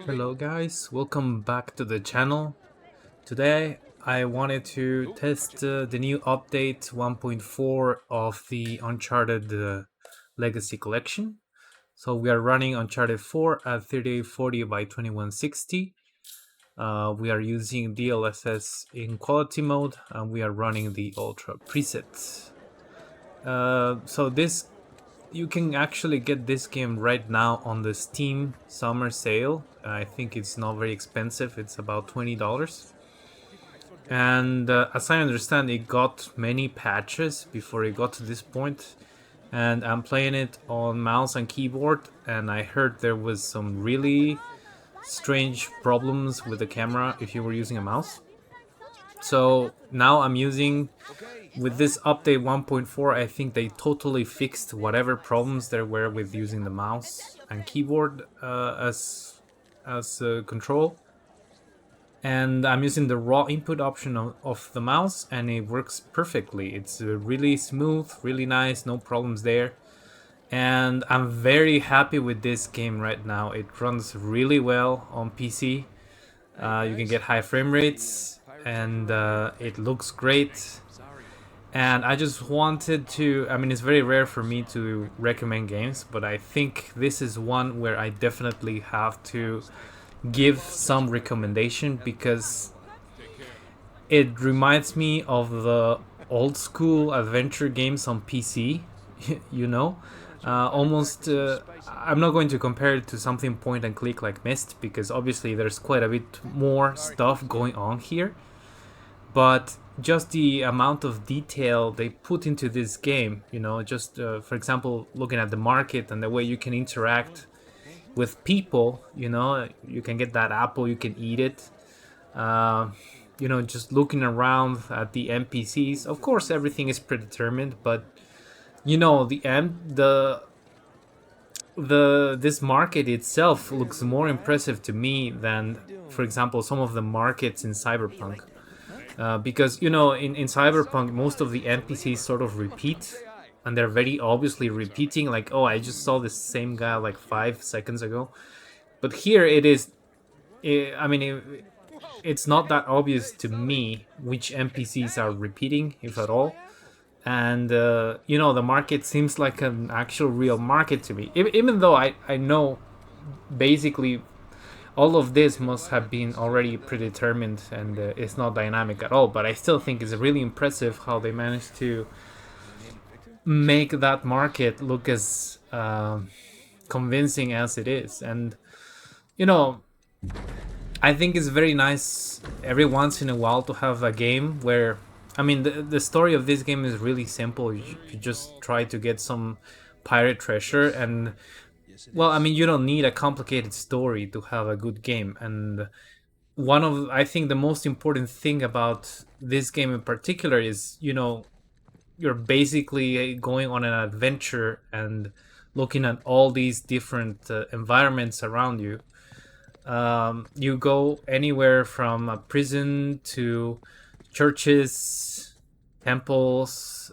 Hello guys, welcome back to the channel. Today I wanted to test the new update 1.4 of the Uncharted Legacy collection. So we are running Uncharted 4 at 3840 by 2160. We are using DLSS in quality mode and we are running the Ultra preset. So this you can actually get this game right now on the Steam summer sale. I think it's not very expensive. It's about $20. And as I understand, it got many patches before it got to this point. And I'm playing it on mouse and keyboard, and I heard there was some really strange problems with the camera if you were using a mouse. So now I'm using, with this update 1.4, I think they totally fixed whatever problems there were with using the mouse and keyboard as control. And I'm using the raw input option of the mouse, and it works perfectly. It's really smooth, really nice, no problems there. And I'm very happy with this game right now. It runs really well on PC. You can get high frame rates, and it looks great. And I just wanted to, I mean, it's very rare for me to recommend games, but I think this is one where I definitely have to give some recommendation because it reminds me of the old school adventure games on PC, you know? Almost, I'm not going to compare it to something point and click like Myst because obviously there's quite a bit more stuff going on here. But just the amount of detail they put into this game, you know, just for example, looking at the market and the way you can interact with people, you know, you can get that apple, you can eat it. You know, just looking around at the NPCs. Of course, everything is predetermined, but you know, this market itself looks more impressive to me than, for example, some of the markets in Cyberpunk. Because you know, in Cyberpunk, most of the NPCs sort of repeat, and they're very obviously repeating. Like, oh, I just saw the same guy like 5 seconds ago. But here it is. I mean, it's not that obvious to me which NPCs are repeating, if at all. And you know, the market seems like an actual real market to me. Even though I know basically all of this must have been already predetermined and it's not dynamic at all, but I still think it's really impressive how they managed to make that market look as convincing as it is. And you know, I think it's very nice every once in a while to have a game where, I mean, the story of this game is really simple. You just try to get some pirate treasure, and well, I mean, you don't need a complicated story to have a good game. And one of, I think, the most important thing about this game in particular is, you know, you're basically going on an adventure and looking at all these different environments around you. You go anywhere from a prison to churches, temples.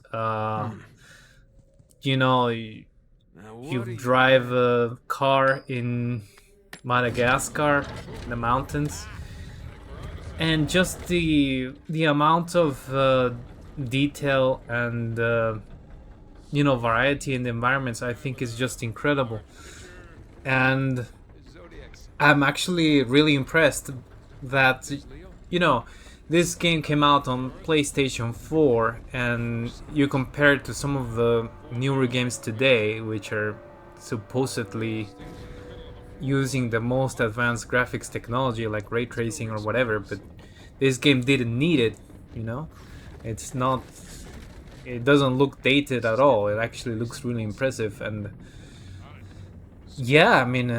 You know, you drive a car in Madagascar, the mountains, and just the amount of detail and you know, variety in the environments, I think, is just incredible. And I'm actually really impressed that, you know, this game came out on PlayStation 4, and you compare it to some of the newer games today, which are supposedly using the most advanced graphics technology like ray tracing or whatever, but this game didn't need it, you know? It's not, it doesn't look dated at all. It actually looks really impressive. And yeah, I mean,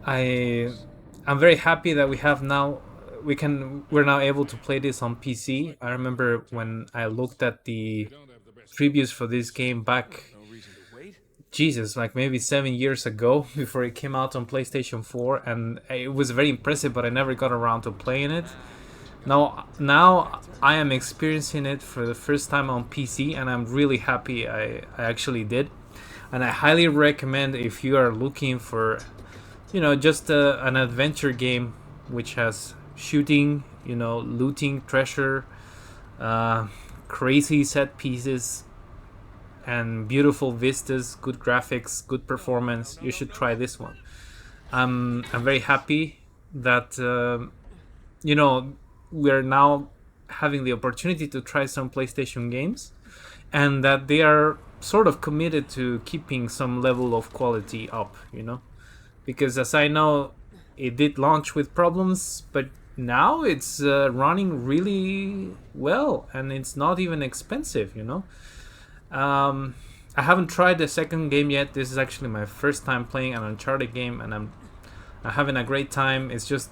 I'm very happy that we have now, we're now able to play this on PC. I remember when I looked at the previews for this game back, Jesus, like maybe 7 years ago, before it came out on PlayStation 4, and it was very impressive, but I never got around to playing it. Now I am experiencing it for the first time on PC, and I'm really happy I actually did. And I highly recommend, if you are looking for just an adventure game which has shooting, looting treasure, uh, crazy set pieces, and beautiful vistas, good graphics, good performance. You should try this one. I'm very happy that you know we're now having the opportunity to try some PlayStation games, and that they are sort of committed to keeping some level of quality up. Because as I know, it did launch with problems, but now it's running really well, and it's not even expensive. Um, I haven't tried the second game yet. This is actually my first time playing an Uncharted game, and I'm having a great time. It's just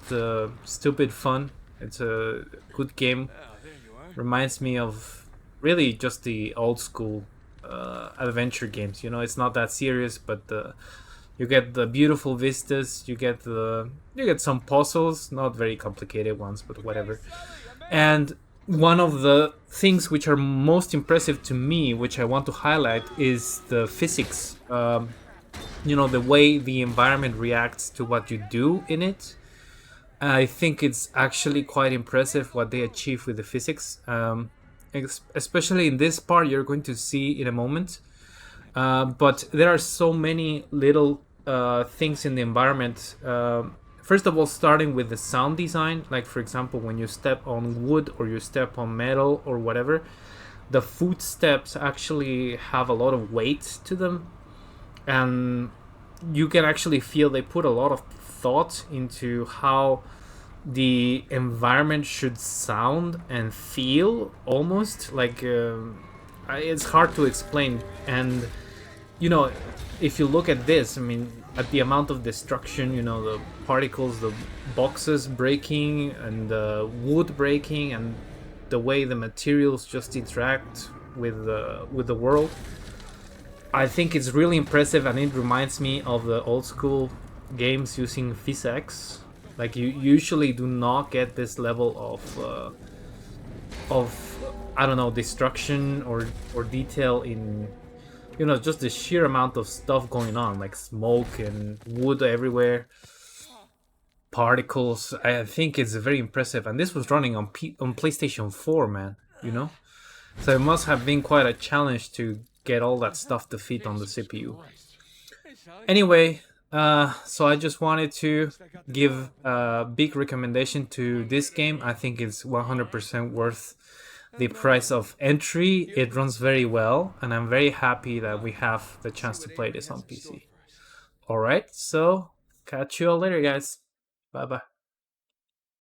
stupid fun. It's a good game. Reminds me of really just the old school adventure games. It's not that serious, but you get the beautiful vistas. You get some puzzles, not very complicated ones, but whatever. And one of the things which are most impressive to me, which I want to highlight, is the physics. The way the environment reacts to what you do in it. I think it's actually quite impressive what they achieve with the physics. Especially in this part, you're going to see in a moment. But there are so many little things in the environment. First of all, starting with the sound design, like for example, when you step on wood or you step on metal or whatever, the footsteps actually have a lot of weight to them, and you can actually feel they put a lot of thought into how the environment should sound and feel, almost like it's hard to explain. And you know if you look at this, I mean, at the amount of destruction, the particles, the boxes breaking and the wood breaking, and the way the materials just interact with the world, I think it's really impressive, and it reminds me of the old school games using physics. Like, you usually do not get this level of I don't know, destruction or detail in just the sheer amount of stuff going on, like smoke and wood everywhere, particles. I think it's very impressive, and this was running on PlayStation 4, man. So it must have been quite a challenge to get all that stuff to fit on the CPU. Anyway, so I just wanted to give a big recommendation to this game. I think it's 100% worth the price of entry. It runs very well, and I'm very happy that we have the chance to play this on PC. Alright, so catch you all later, guys. Bye bye.